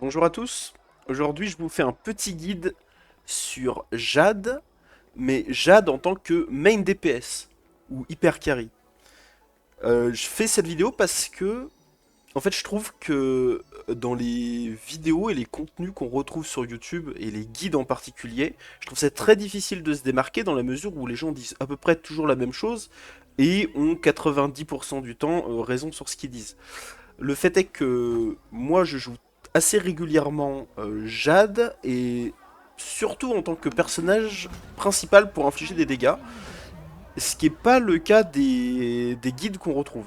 Bonjour à tous, aujourd'hui je vous fais un petit guide sur Jade, mais Jade en tant que main DPS ou hyper carry. Je fais cette vidéo parce que, en fait, je trouve que dans les vidéos et les contenus qu'on retrouve sur YouTube et les guides en particulier, je trouve ça très difficile de se démarquer dans la mesure où les gens disent à peu près toujours la même chose et ont 90% du temps raison sur ce qu'ils disent. Le fait est que moi je joue assez régulièrement Jade et surtout en tant que personnage principal pour infliger des dégâts, ce qui n'est pas le cas des guides qu'on retrouve.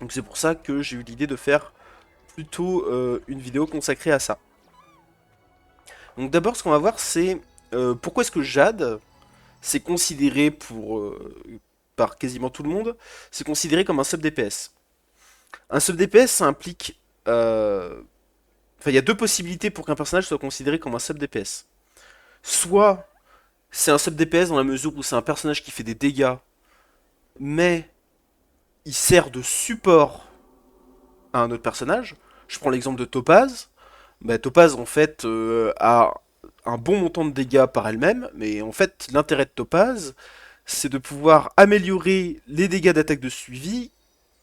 Donc c'est pour ça que j'ai eu l'idée de faire plutôt une vidéo consacrée à ça. Donc d'abord ce qu'on va voir c'est pourquoi est-ce que Jade c'est considéré par quasiment tout le monde, c'est considéré comme un sub DPS. Un sub DPS ça implique enfin, il y a deux possibilités pour qu'un personnage soit considéré comme un sub DPS. Soit c'est un sub DPS dans la mesure où c'est un personnage qui fait des dégâts, mais il sert de support à un autre personnage. Je prends l'exemple de Topaz. Bah, Topaz en fait a un bon montant de dégâts par elle-même, mais en fait l'intérêt de Topaz c'est de pouvoir améliorer les dégâts d'attaque de suivi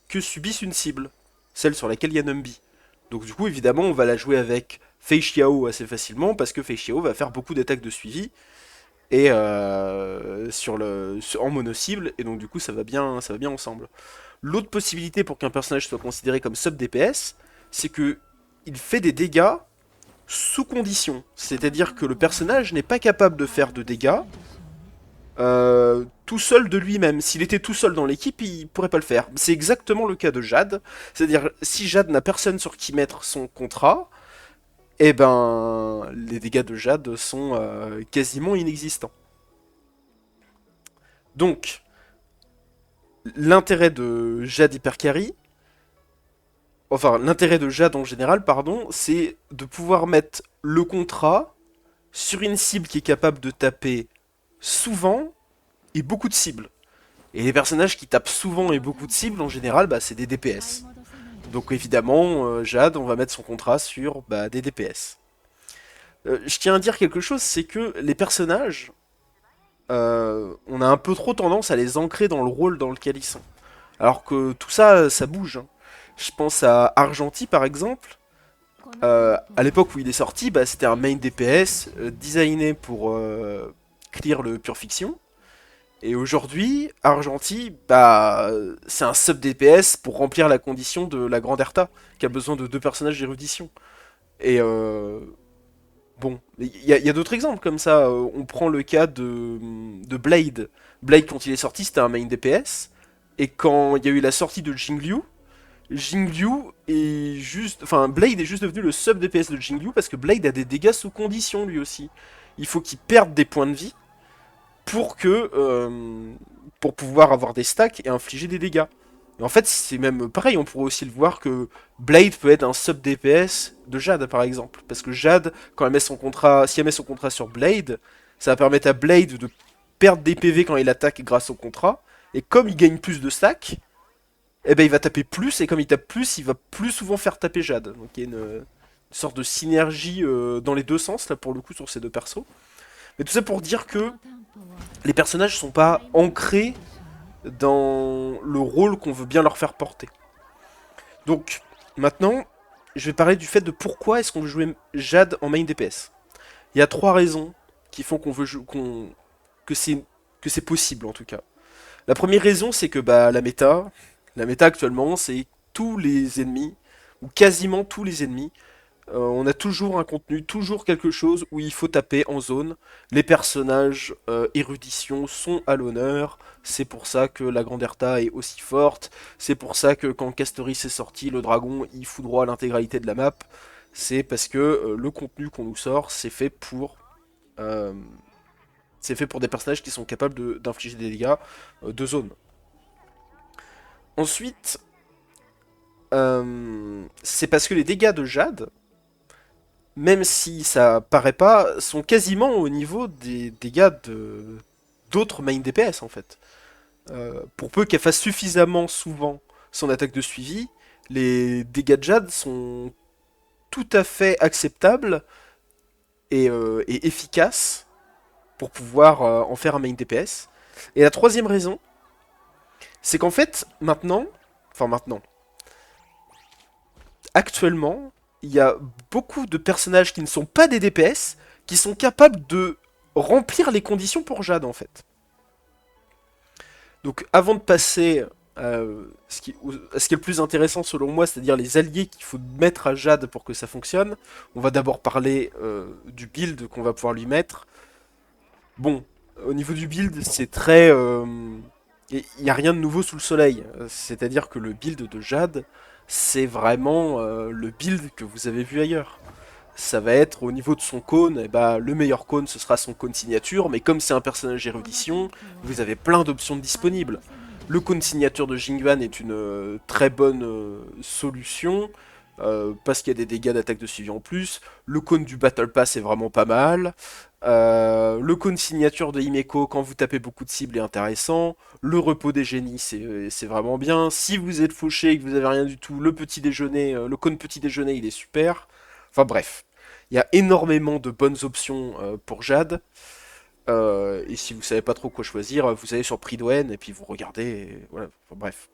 que subisse une cible, celle sur laquelle il y a Numbi. Donc du coup, évidemment, on va la jouer avec Fei Xiao assez facilement parce que Fei Xiao va faire beaucoup d'attaques de suivi et en mono cible et donc du coup ça va bien ensemble. L'autre possibilité pour qu'un personnage soit considéré comme sub DPS, c'est que il fait des dégâts sous condition, c'est-à-dire que le personnage n'est pas capable de faire de dégâts tout seul de lui-même. S'il était tout seul dans l'équipe, il pourrait pas le faire. C'est exactement le cas de Jade. C'est-à-dire, si Jade n'a personne sur qui mettre son contrat, eh ben, les dégâts de Jade sont quasiment inexistants. Donc, l'intérêt de Jade Hypercarry, enfin, l'intérêt de Jade en général, pardon, c'est de pouvoir mettre le contrat sur une cible qui est capable de taper souvent et beaucoup de cibles. Et les personnages qui tapent souvent et beaucoup de cibles, en général, bah, c'est des DPS. Donc évidemment, Jade, on va mettre son contrat sur bah, des DPS. Je tiens à dire quelque chose, c'est que les personnages, on a un peu trop tendance à les ancrer dans le rôle dans lequel ils sont. Alors que tout ça, ça bouge. Hein. Je pense à Argenti par exemple. À l'époque où il est sorti, bah, c'était un main DPS designé pour clear le pure fiction. Et aujourd'hui, Argenti, bah, c'est un sub DPS pour remplir la condition de la grande Erta, qui a besoin de deux personnages d'érudition. Et bon, il y a d'autres exemples comme ça. On prend le cas de Blade. Blade, quand il est sorti, c'était un main DPS. Et quand il y a eu la sortie de Jingliu, Jingliu est juste. Enfin, Blade est juste devenu le sub DPS de Jingliu parce que Blade a des dégâts sous condition lui aussi. Il faut qu'il perde des points de vie pour que pour pouvoir avoir des stacks et infliger des dégâts. Et en fait, c'est même pareil, on pourrait aussi le voir que Blade peut être un sub DPS de Jade par exemple, parce que Jade, quand elle met son contrat, si elle met son contrat sur Blade, ça va permettre à Blade de perdre des PV quand il attaque grâce au contrat, et comme il gagne plus de stacks, eh ben il va taper plus, et comme il tape plus, il va plus souvent faire taper Jade. Donc il y a une sorte de synergie dans les deux sens là pour le coup sur ces deux persos. Mais tout ça pour dire que les personnages sont pas ancrés dans le rôle qu'on veut bien leur faire porter. Donc, maintenant, je vais parler du fait de pourquoi est-ce qu'on veut jouer Jade en main DPS. Il y a trois raisons qui font qu'on veut que c'est possible en tout cas. La première raison, c'est que bah la méta actuellement, c'est tous les ennemis ou quasiment tous les ennemis on a toujours un contenu, toujours quelque chose où il faut taper en zone. Les personnages érudition sont à l'honneur. C'est pour ça que la Grande Erta est aussi forte. C'est pour ça que quand Castoris est sorti, le dragon il fout droit à l'intégralité de la map. C'est parce que le contenu qu'on nous sort, euh, c'est fait pour des personnages qui sont capables d'infliger des dégâts de zone. Ensuite, c'est parce que les dégâts de Jade, même si ça paraît pas, sont quasiment au niveau des dégâts d'autres main DPS en fait. Pour peu qu'elle fasse suffisamment souvent son attaque de suivi, les dégâts de Jade sont tout à fait acceptable et efficace pour pouvoir en faire un main DPS. Et la troisième raison, c'est qu'en fait, maintenant, actuellement, il y a beaucoup de personnages qui ne sont pas des DPS qui sont capables de remplir les conditions pour Jade en fait. Donc avant de passer à ce qui est le plus intéressant selon moi, c'est-à-dire les alliés qu'il faut mettre à Jade pour que ça fonctionne, on va d'abord parler du build qu'on va pouvoir lui mettre. Bon, au niveau du build, c'est très... Il n'y a rien de nouveau sous le soleil. C'est-à-dire que le build de Jade, c'est vraiment le build que vous avez vu ailleurs. Ça va être au niveau de son cône, et bah, le meilleur cône ce sera son cône signature, mais comme c'est un personnage érudition, vous avez plein d'options disponibles. Le cône signature de Jingwan est une très bonne solution, parce qu'il y a des dégâts d'attaque de suivi en plus. Le cône du Battle Pass est vraiment pas mal. Le cône signature de Himeko, quand vous tapez beaucoup de cibles, est intéressant. Le repos des génies, c'est vraiment bien. Si vous êtes fauché et que vous avez rien du tout, le petit déjeuner, le cône petit déjeuner, il est super. Enfin bref, il y a énormément de bonnes options pour Jade. Et si vous savez pas trop quoi choisir, vous allez sur Pridwen et puis vous regardez. Voilà, enfin, bref.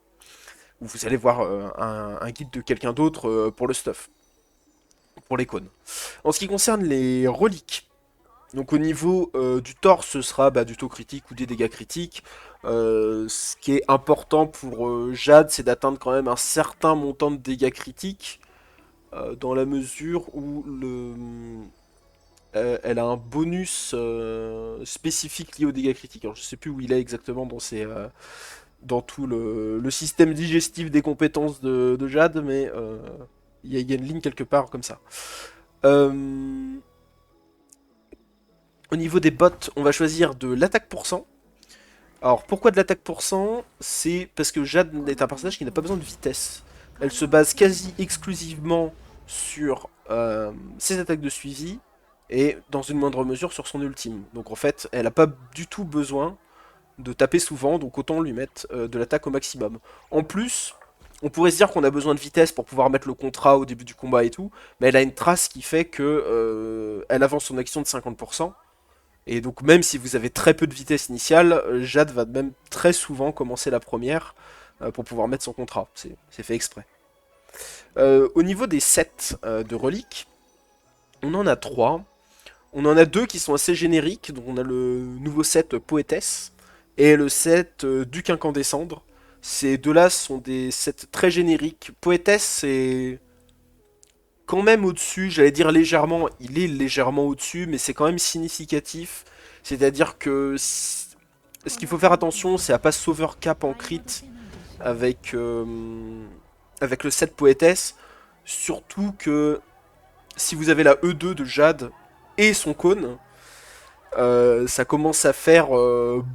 Ou vous allez voir un guide de quelqu'un d'autre pour le stuff, pour les cônes. En ce qui concerne les reliques, donc au niveau du torse, ce sera du taux critique ou des dégâts critiques. Ce qui est important pour Jade, c'est d'atteindre quand même un certain montant de dégâts critiques, dans la mesure où elle a un bonus spécifique lié aux dégâts critiques. Alors je sais plus où il est exactement dans tout le système digestif des compétences de Jade, mais il y a une ligne quelque part comme ça. Euh, Au niveau des bots, on va choisir de l'attaque pour cent. Alors pourquoi de l'attaque pour cent? C'est parce que Jade est un personnage qui n'a pas besoin de vitesse. Elle se base quasi exclusivement sur ses attaques de suivi et dans une moindre mesure sur son ultime. Donc en fait, elle n'a pas du tout besoin de taper souvent, donc autant lui mettre de l'attaque au maximum. En plus, on pourrait se dire qu'on a besoin de vitesse pour pouvoir mettre le contrat au début du combat et tout, mais elle a une trace qui fait que elle avance son action de 50%. Et donc même si vous avez très peu de vitesse initiale, Jade va même très souvent commencer la première pour pouvoir mettre son contrat. C'est fait exprès. Au niveau des sets de reliques, on en a trois. On en a deux qui sont assez génériques. Donc on a le nouveau set Poétesse et le set Duc Incandescendre. Ces deux-là sont des sets très génériques. Poétesse, c'est quand même au-dessus, j'allais dire légèrement, il est légèrement au-dessus, mais c'est quand même significatif. C'est-à-dire que ce qu'il faut faire attention, c'est à pas s'overcap en crit avec, avec le set Poétesse. Surtout que si vous avez la E2 de Jade et son cône, ça commence à faire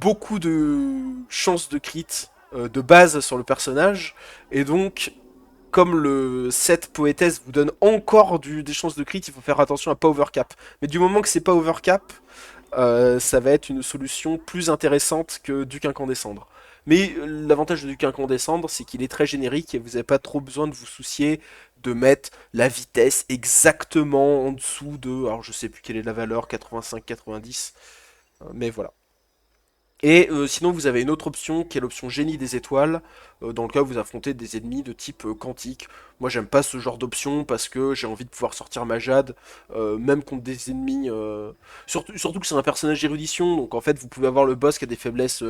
beaucoup de chances de crit de base sur le personnage. Et donc, comme le set poétesse vous donne encore des chances de crit, il faut faire attention à pas overcap. Mais du moment que c'est pas overcap, ça va être une solution plus intéressante que Duc Incandescendre. Mais l'avantage de Duc Incandescendre, c'est qu'il est très générique et vous n'avez pas trop besoin de vous soucier de mettre la vitesse exactement en dessous de... Alors je sais plus quelle est la valeur, 85-90, mais voilà. Et sinon, vous avez une autre option qui est l'option génie des étoiles, dans le cas où vous affrontez des ennemis de type quantique. Moi, j'aime pas ce genre d'option parce que j'ai envie de pouvoir sortir ma Jade, même contre des ennemis. Surtout que c'est un personnage d'érudition, donc en fait, vous pouvez avoir le boss qui a des faiblesses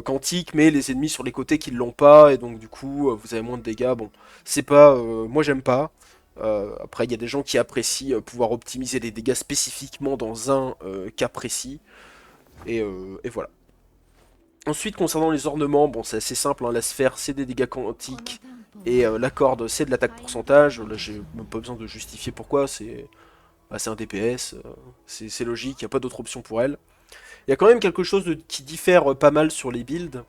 quantiques, mais les ennemis sur les côtés qui l'ont pas, et donc du coup, vous avez moins de dégâts. Bon, c'est pas. Moi, j'aime pas. Après, il y a des gens qui apprécient pouvoir optimiser les dégâts spécifiquement dans un cas précis, et voilà. Ensuite, concernant les ornements, bon, c'est assez simple, hein, la sphère c'est des dégâts quantiques et la corde c'est de l'attaque pourcentage. Là, j'ai même pas besoin de justifier pourquoi, c'est un DPS, c'est logique, il n'y a pas d'autre option pour elle. Il y a quand même quelque chose qui diffère pas mal sur les builds,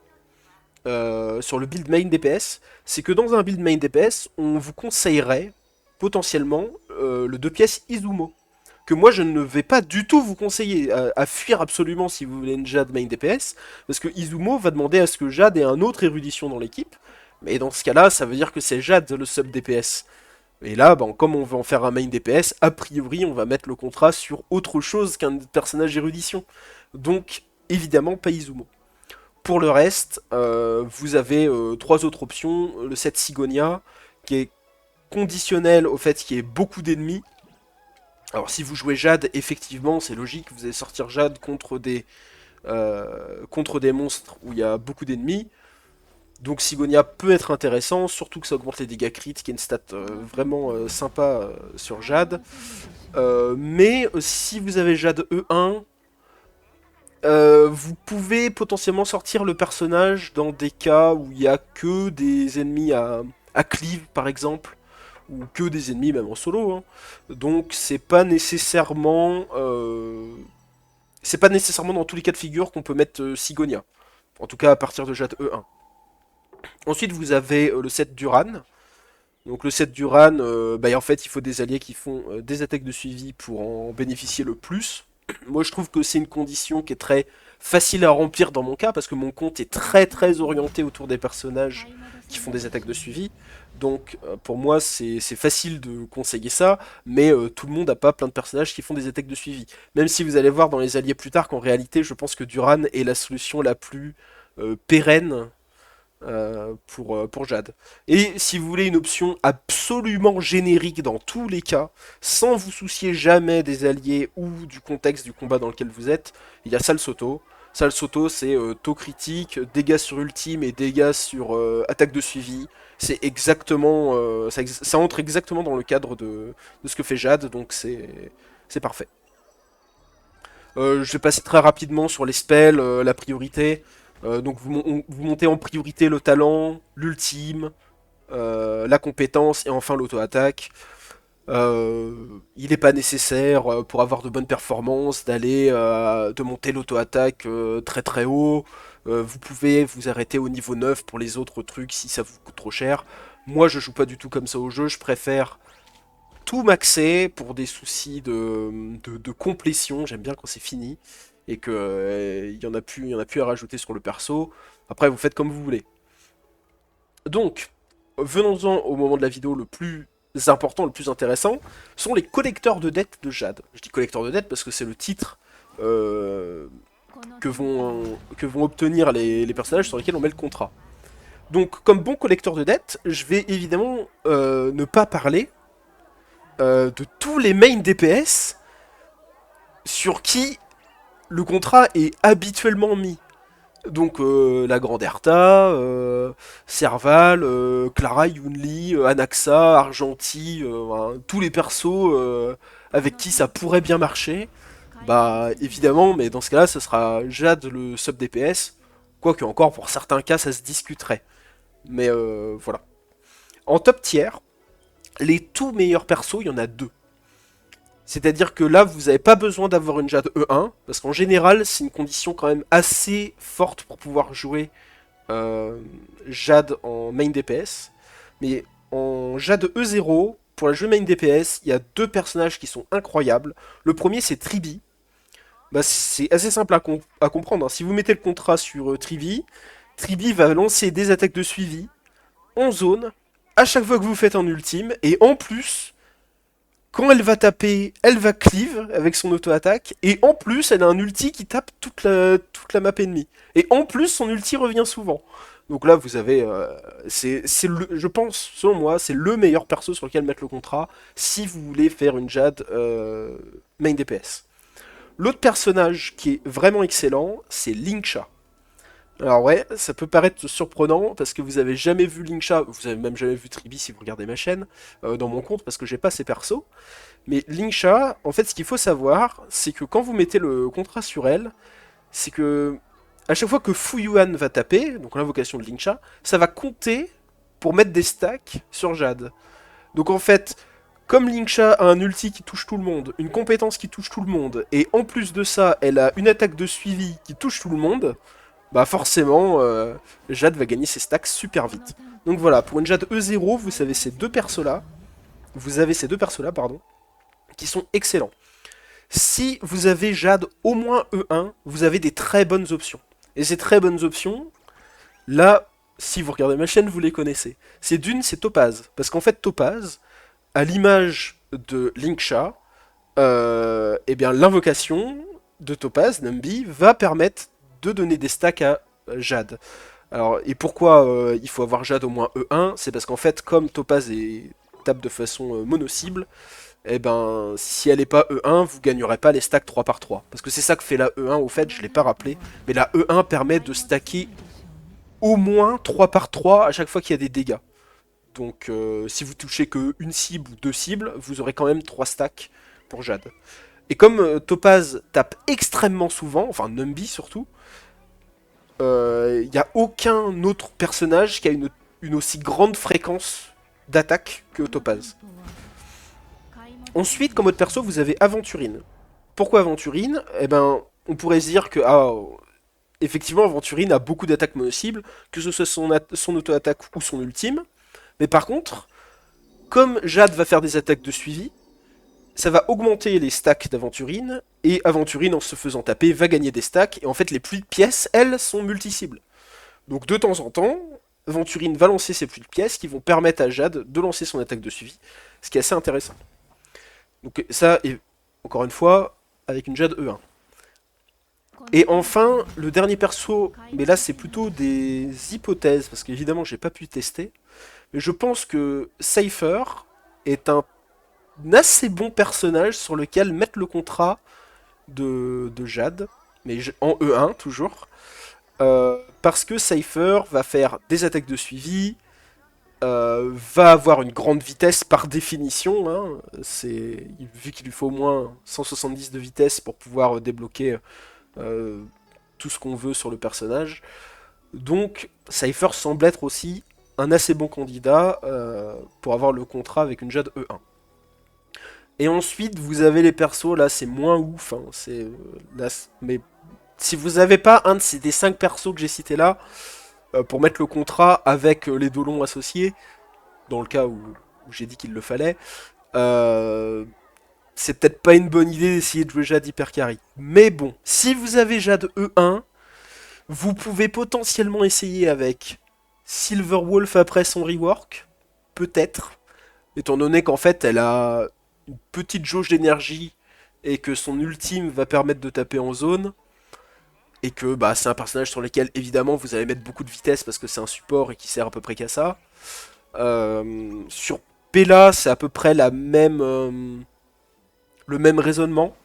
sur le build main DPS, c'est que dans un build main DPS, on vous conseillerait potentiellement le 2 pièces Izumo, que moi je ne vais pas du tout vous conseiller à fuir absolument si vous voulez une Jade main DPS, parce que Izumo va demander à ce que Jade ait un autre érudition dans l'équipe, mais dans ce cas-là, ça veut dire que c'est Jade le sub DPS. Et là, ben, comme on veut en faire un main DPS, a priori, on va mettre le contrat sur autre chose qu'un personnage érudition. Donc, évidemment, pas Izumo. Pour le reste, vous avez trois autres options. Le set Sigonia, qui est conditionnel au fait qu'il y ait beaucoup d'ennemis. Alors, si vous jouez Jade, effectivement, c'est logique, vous allez sortir Jade contre des monstres où il y a beaucoup d'ennemis. Donc Sigonia peut être intéressant, surtout que ça augmente les dégâts crit, qui est une stat vraiment sympa sur Jade. Mais si vous avez Jade E1, vous pouvez potentiellement sortir le personnage dans des cas où il n'y a que des ennemis à cleave, par exemple, ou que des ennemis même en solo. Hein. Donc c'est pas nécessairement dans tous les cas de figure qu'on peut mettre Sigonia. En tout cas à partir de Jade E1. Ensuite vous avez le set Duran. Donc le set Duran, bah, en fait il faut des alliés qui font des attaques de suivi pour en bénéficier le plus. Moi je trouve que c'est une condition qui est très facile à remplir dans mon cas parce que mon compte est très orienté autour des personnages qui font des attaques de suivi. Donc pour moi c'est facile de conseiller ça, mais tout le monde n'a pas plein de personnages qui font des attaques de suivi. Même si vous allez voir dans les alliés plus tard qu'en réalité je pense que Duran est la solution la plus pérenne pour Jade. Et si vous voulez une option absolument générique dans tous les cas, sans vous soucier jamais des alliés ou du contexte du combat dans lequel vous êtes, il y a Salsoto. Salsoto, c'est taux critique, dégâts sur ultime et dégâts sur attaque de suivi. C'est exactement, ça entre exactement dans le cadre de ce que fait Jade, donc c'est parfait. Je vais passer très rapidement sur les spells, la priorité. Donc vous montez en priorité le talent, l'ultime, la compétence et enfin l'auto-attaque. Il n'est pas nécessaire pour avoir de bonnes performances de monter l'auto-attaque très haut. Vous pouvez vous arrêter au niveau 9 pour les autres trucs si ça vous coûte trop cher. Moi je joue pas du tout comme ça au jeu, je préfère tout maxer pour des soucis de complétion, j'aime bien quand c'est fini, et que il y en a plus à rajouter sur le perso. Après, vous faites comme vous voulez. Donc, venons-en au moment de la vidéo le plus important, le plus intéressant, sont les collecteurs de dettes de Jade. Je dis collecteurs de dettes parce que c'est le titre euh, que vont obtenir les personnages sur lesquels on met le contrat. Donc, comme bon collecteur de dettes, je vais évidemment ne pas parler de tous les mains DPS sur qui le contrat est habituellement mis. Donc la Grande Erta, Serval, Clara, Yunli, Anaxa, Argenti, tous les persos avec qui ça pourrait bien marcher. Bah évidemment, mais dans ce cas-là, ce sera Jade le sub DPS. Quoique encore pour certains cas, ça se discuterait. Mais voilà. En top tier, les tout meilleurs persos, il y en a deux. C'est-à-dire que là, vous n'avez pas besoin d'avoir une Jade E1, parce qu'en général, c'est une condition quand même assez forte pour pouvoir jouer Jade en main DPS. Mais en Jade E0, pour la jeu main DPS, il y a deux personnages qui sont incroyables. Le premier, c'est Tribi. Bah, c'est assez simple à comprendre. Hein. Si vous mettez le contrat sur Tribi, Tribi va lancer des attaques de suivi en zone à chaque fois que vous faites un ultime, et en plus, quand elle va taper, elle va cleave avec son auto-attaque, et en plus, elle a un ulti qui tape toute la map ennemie. Et en plus, son ulti revient souvent. Donc là, vous avez... je pense, selon moi, c'est le meilleur perso sur lequel mettre le contrat, si vous voulez faire une Jade main DPS. L'autre personnage qui est vraiment excellent, c'est Linksha. Alors ouais, ça peut paraître surprenant parce que vous avez jamais vu Linksha, vous avez même jamais vu Tribi si vous regardez ma chaîne, dans mon compte parce que j'ai pas ces persos. Mais Linksha, en fait ce qu'il faut savoir, c'est que quand vous mettez le contrat sur elle, c'est que à chaque fois que Fuyuan va taper, donc l'invocation de Linksha, ça va compter pour mettre des stacks sur Jade. Donc en fait, comme Linksha a un ulti qui touche tout le monde, une compétence qui touche tout le monde, et en plus de ça, elle a une attaque de suivi qui touche tout le monde, bah forcément, Jade va gagner ses stacks super vite. Donc voilà, pour une Jade E0, vous avez ces deux persos-là, pardon, qui sont excellents. Si vous avez Jade au moins E1, vous avez des très bonnes options. Et ces très bonnes options, là, si vous regardez ma chaîne, vous les connaissez. C'est Topaz. Parce qu'en fait, Topaz, à l'image de Linksha, eh bien l'invocation de Topaz, Numbi, va permettre de donner des stacks à Jade. Alors, et pourquoi il faut avoir Jade au moins E1? C'est parce qu'en fait, comme Topaz tape de façon mono-cible, eh ben, si elle n'est pas E1, vous gagnerez pas les stacks 3 par 3. Parce que c'est ça que fait la E1, au fait, je l'ai pas rappelé. Mais la E1 permet de stacker au moins 3 par 3 à chaque fois qu'il y a des dégâts. Donc si vous touchez que une cible ou deux cibles, vous aurez quand même 3 stacks pour Jade. Et comme Topaz tape extrêmement souvent, enfin Numbi surtout, il n'y a aucun autre personnage qui a une aussi grande fréquence d'attaque que Topaz. Ensuite, comme autre perso, vous avez Aventurine. Pourquoi Aventurine? Eh ben, on pourrait se dire que, effectivement, Aventurine a beaucoup d'attaques mono-cibles, que ce soit son auto-attaque ou son ultime. Mais par contre, comme Jade va faire des attaques de suivi, ça va augmenter les stacks d'Aventurine, et Aventurine, en se faisant taper, va gagner des stacks, et en fait, les pluies de pièces, elles, sont multi-cibles. Donc de temps en temps, Aventurine va lancer ses pluies de pièces qui vont permettre à Jade de lancer son attaque de suivi, ce qui est assez intéressant. Donc ça, et encore une fois, avec une Jade E1. Et enfin, le dernier perso, mais là c'est plutôt des hypothèses, parce qu'évidemment j'ai pas pu tester, mais je pense que Cypher est un assez bon personnage sur lequel mettre le contrat de Jade, mais en E1 toujours, parce que Cypher va faire des attaques de suivi, va avoir une grande vitesse par définition, hein, vu qu'il lui faut au moins 170 de vitesse pour pouvoir débloquer euh, tout ce qu'on veut sur le personnage. Donc Cypher semble être aussi un assez bon candidat pour avoir le contrat avec une Jade E1. Et ensuite, vous avez les persos, là c'est moins ouf, hein, mais si vous n'avez pas un des 5 persos que j'ai cités là, pour mettre le contrat avec les Dolons associés, dans le cas où j'ai dit qu'il le fallait, euh, c'est peut-être pas une bonne idée d'essayer de jouer Jade hyper carry. Mais bon, si vous avez Jade E1, vous pouvez potentiellement essayer avec Silverwolf après son rework, peut-être, étant donné qu'en fait elle a une petite jauge d'énergie et que son ultime va permettre de taper en zone, et que bah, c'est un personnage sur lequel évidemment vous allez mettre beaucoup de vitesse parce que c'est un support et qui sert à peu près qu'à ça. Sur Pela, c'est à peu près le même raisonnement.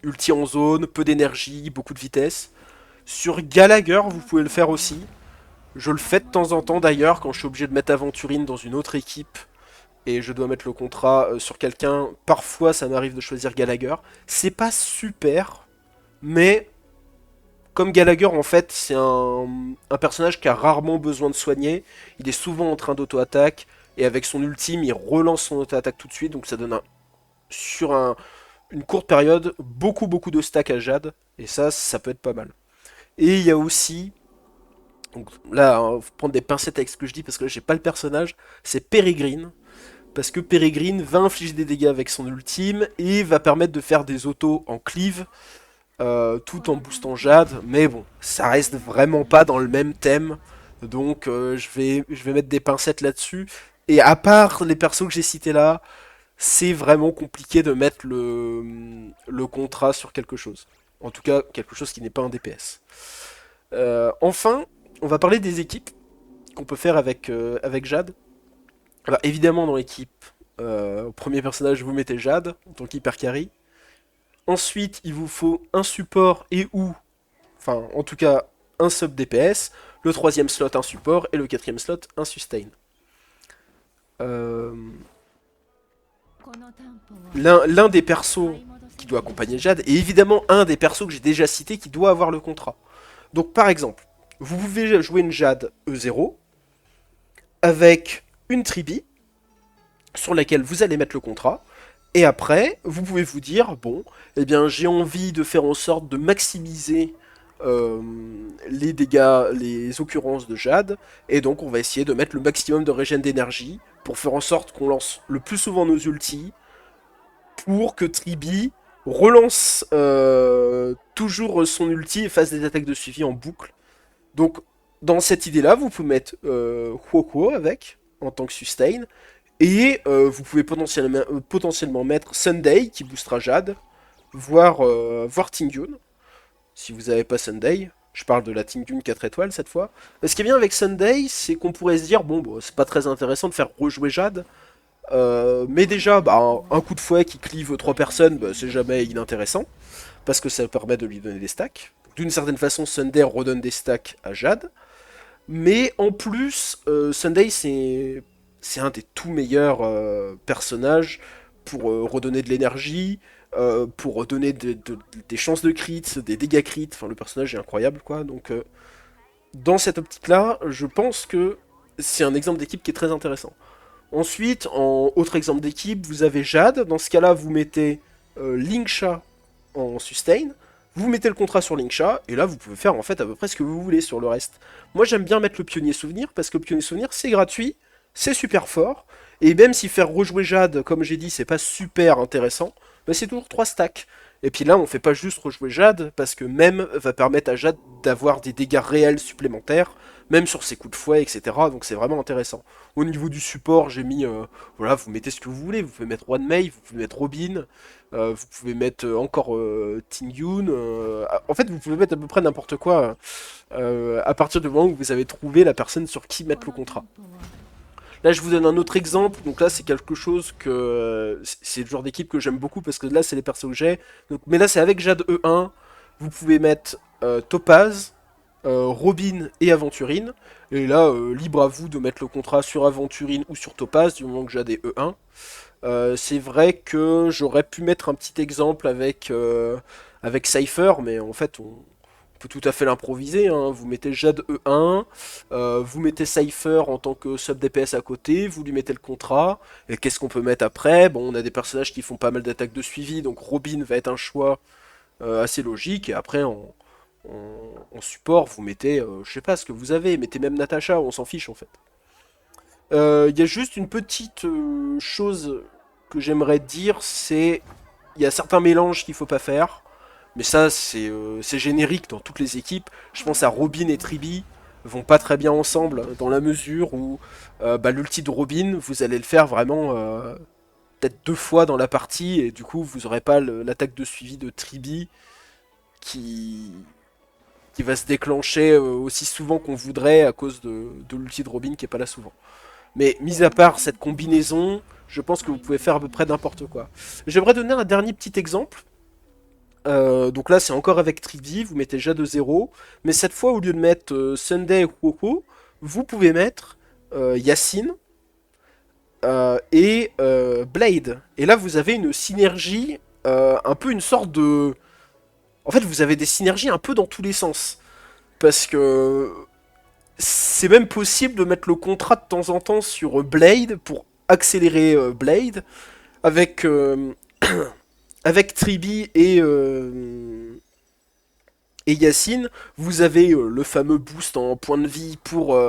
Ulti en zone, peu d'énergie, beaucoup de vitesse. Sur Gallagher, vous pouvez le faire aussi. Je le fais de temps en temps d'ailleurs quand je suis obligé de mettre Aventurine dans une autre équipe et je dois mettre le contrat sur quelqu'un. Parfois, ça m'arrive de choisir Gallagher. C'est pas super, mais comme Gallagher, en fait, c'est un personnage qui a rarement besoin de soigner. Il est souvent en train d'auto-attaque. Et avec son ultime, il relance son auto-attaque tout de suite. Donc ça donne sur une courte période beaucoup de stacks à Jade. Et ça peut être pas mal. Et il y a aussi... Donc là, hein, faut prendre des pincettes avec ce que je dis parce que là, j'ai pas le personnage. C'est Peregrine. Parce que Peregrine va infliger des dégâts avec son ultime et va permettre de faire des autos en cleave tout en boostant Jade, mais bon, ça reste vraiment pas dans le même thème, donc je vais mettre des pincettes là-dessus. Et à part les persos que j'ai cités là, c'est vraiment compliqué de mettre le contrat sur quelque chose. En tout cas, quelque chose qui n'est pas un DPS. Enfin, on va parler des équipes qu'on peut faire avec Jade. Alors évidemment, dans l'équipe, au premier personnage, vous mettez Jade, en tant qu'hyper carry. Ensuite, il vous faut un support et ou, enfin en tout cas un sub DPS, le troisième slot un support et le quatrième slot un sustain. Euh, L'un des persos qui doit accompagner Jade est évidemment un des persos que j'ai déjà cité qui doit avoir le contrat. Donc par exemple, vous pouvez jouer une Jade E0 avec une tribi sur laquelle vous allez mettre le contrat. Et après, vous pouvez vous dire, bon, eh bien j'ai envie de faire en sorte de maximiser euh, les dégâts, les occurrences de Jade, et donc on va essayer de mettre le maximum de régène d'énergie pour faire en sorte qu'on lance le plus souvent nos ultis, pour que Tribi relance toujours son ulti et fasse des attaques de suivi en boucle. Donc dans cette idée-là, vous pouvez mettre Huokuo avec, en tant que sustain, Et vous pouvez potentiellement mettre Sunday, qui boostera Jade, voire Tingyun, si vous n'avez pas Sunday. Je parle de la Tingyun 4 étoiles cette fois. Ce qui est bien avec Sunday, c'est qu'on pourrait se dire, bon, bah, c'est pas très intéressant de faire rejouer Jade, mais déjà, bah, un coup de fouet qui clive 3 personnes, bah, c'est jamais inintéressant, parce que ça permet de lui donner des stacks. D'une certaine façon, Sunday redonne des stacks à Jade, mais en plus, Sunday, c'est un des tout meilleurs personnages pour redonner de l'énergie, pour redonner des chances de crit, des dégâts crit. Enfin, le personnage est incroyable, quoi. Donc, dans cette optique-là, je pense que c'est un exemple d'équipe qui est très intéressant. Ensuite, en autre exemple d'équipe, vous avez Jade. Dans ce cas-là, vous mettez Linksha en sustain. Vous mettez le contrat sur Linksha, et là, vous pouvez faire en fait à peu près ce que vous voulez sur le reste. Moi, j'aime bien mettre le pionnier souvenir, parce que le pionnier souvenir, c'est gratuit, c'est super fort, et même si faire rejouer Jade, comme j'ai dit, c'est pas super intéressant, bah, c'est toujours 3 stacks. Et puis là, on fait pas juste rejouer Jade, parce que même va permettre à Jade d'avoir des dégâts réels supplémentaires, même sur ses coups de fouet, etc. Donc c'est vraiment intéressant. Au niveau du support, j'ai mis, voilà, vous mettez ce que vous voulez. Vous pouvez mettre One Mei, vous pouvez mettre Robin, vous pouvez mettre encore Ting Yun. En fait, vous pouvez mettre à peu près n'importe quoi à partir du moment où vous avez trouvé la personne sur qui mettre le contrat. Là, je vous donne un autre exemple. Donc là, c'est quelque chose que c'est le genre d'équipe que j'aime beaucoup parce que là, c'est les persos que j'ai. Mais là, c'est avec Jade E1. Vous pouvez mettre Topaz, Robin et Aventurine. Et là, libre à vous de mettre le contrat sur Aventurine ou sur Topaz, du moment que j'ai des E1. C'est vrai que j'aurais pu mettre un petit exemple avec Cypher, mais en fait, on peut tout à fait l'improviser. Hein. Vous mettez Jade E1, vous mettez Cypher en tant que sub DPS à côté, vous lui mettez le contrat. Et qu'est-ce qu'on peut mettre après? Bon, on a des personnages qui font pas mal d'attaques de suivi, donc Robin va être un choix assez logique. Et après, en support, vous mettez, je sais pas ce que vous avez, mettez même Natasha, on s'en fiche en fait. Il y a juste une petite chose que j'aimerais dire, c'est il y a certains mélanges qu'il faut pas faire, mais ça c'est générique dans toutes les équipes. Je pense à Robin et Tribi vont pas très bien ensemble dans la mesure où bah, l'ulti de Robin, vous allez le faire vraiment peut-être 2 fois dans la partie et du coup vous aurez pas l'attaque de suivi de Tribi qui qui va se déclencher aussi souvent qu'on voudrait à cause de l'ulti de Robin qui est pas là souvent. Mais mis à part cette combinaison, je pense que vous pouvez faire à peu près n'importe quoi. J'aimerais donner un dernier petit exemple. Donc là, c'est encore avec Trivi, vous mettez déjà de 0. Mais cette fois, au lieu de mettre Sunday ou Coco, vous pouvez mettre Yacine et Blade. Et là, vous avez une synergie, un peu une sorte de... En fait, vous avez des synergies un peu dans tous les sens. Parce que c'est même possible de mettre le contrat de temps en temps sur Blade pour accélérer Blade avec avec Tribi et Yacine. Vous avez le fameux boost en point de vie pour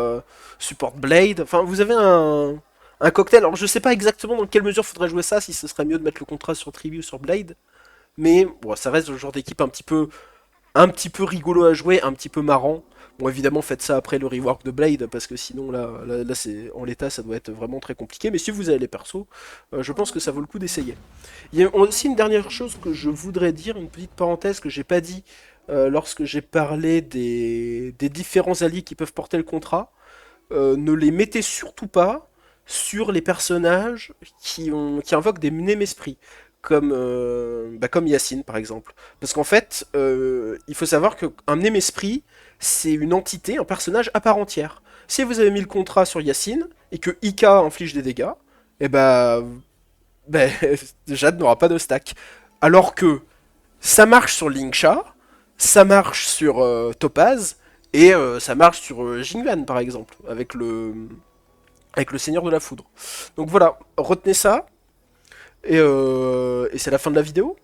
support Blade. Enfin, vous avez un cocktail. Alors, je sais pas exactement dans quelle mesure faudrait jouer ça, si ce serait mieux de mettre le contrat sur Tribi ou sur Blade. Mais bon, ça reste le genre d'équipe un petit peu rigolo à jouer, un petit peu marrant. Bon, évidemment, faites ça après le rework de Blade, parce que sinon, là c'est en l'état, ça doit être vraiment très compliqué. Mais si vous avez les persos, je pense que ça vaut le coup d'essayer. Il y a aussi une dernière chose que je voudrais dire, une petite parenthèse que j'ai pas dit lorsque j'ai parlé des différents alliés qui peuvent porter le contrat. Ne les mettez surtout pas sur les personnages qui invoquent des mnèmes-esprits, comme Yacine par exemple. Parce qu'en fait, il faut savoir qu'un mnème-esprit, c'est une entité, un personnage à part entière. Si vous avez mis le contrat sur Yacine, et que Ika inflige des dégâts, et bah Jade n'aura pas de stack. Alors que ça marche sur Linksha, ça marche sur Topaz, et ça marche sur Jinglan par exemple, avec le Seigneur de la Foudre. Donc voilà, retenez ça, et c'est la fin de la vidéo.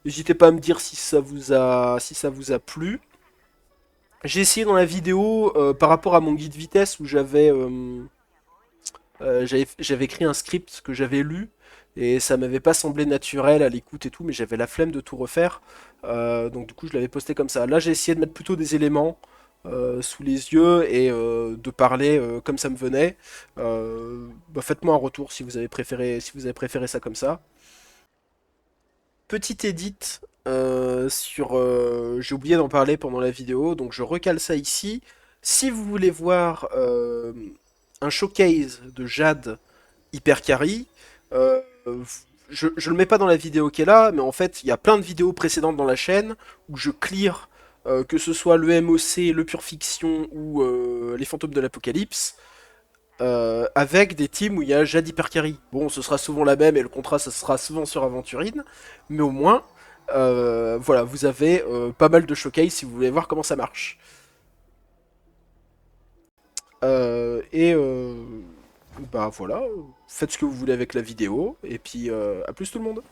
N'hésitez pas à me dire si ça vous a plu. J'ai essayé dans la vidéo, par rapport à mon guide vitesse, où j'avais écrit un script que j'avais lu, et ça m'avait pas semblé naturel à l'écoute et tout, mais j'avais la flemme de tout refaire. Donc du coup, je l'avais posté comme ça. Là, j'ai essayé de mettre plutôt des éléments, sous les yeux et de parler comme ça me venait. Bah, faites-moi un retour si vous avez préféré ça comme ça. Petite edit sur... j'ai oublié d'en parler pendant la vidéo, donc je recale ça ici. Si vous voulez voir un showcase de Jade Hyper Carry, je le mets pas dans la vidéo qui est là, mais en fait, il y a plein de vidéos précédentes dans la chaîne où je clear que ce soit le MOC, le Pure Fiction ou les Fantômes de l'Apocalypse, avec des teams où il y a Jade Hyper Carry. Bon, ce sera souvent la même et le contrat, ça sera souvent sur Aventurine, mais au moins, voilà, vous avez pas mal de showcase si vous voulez voir comment ça marche. Et bah voilà, faites ce que vous voulez avec la vidéo, et puis à plus tout le monde.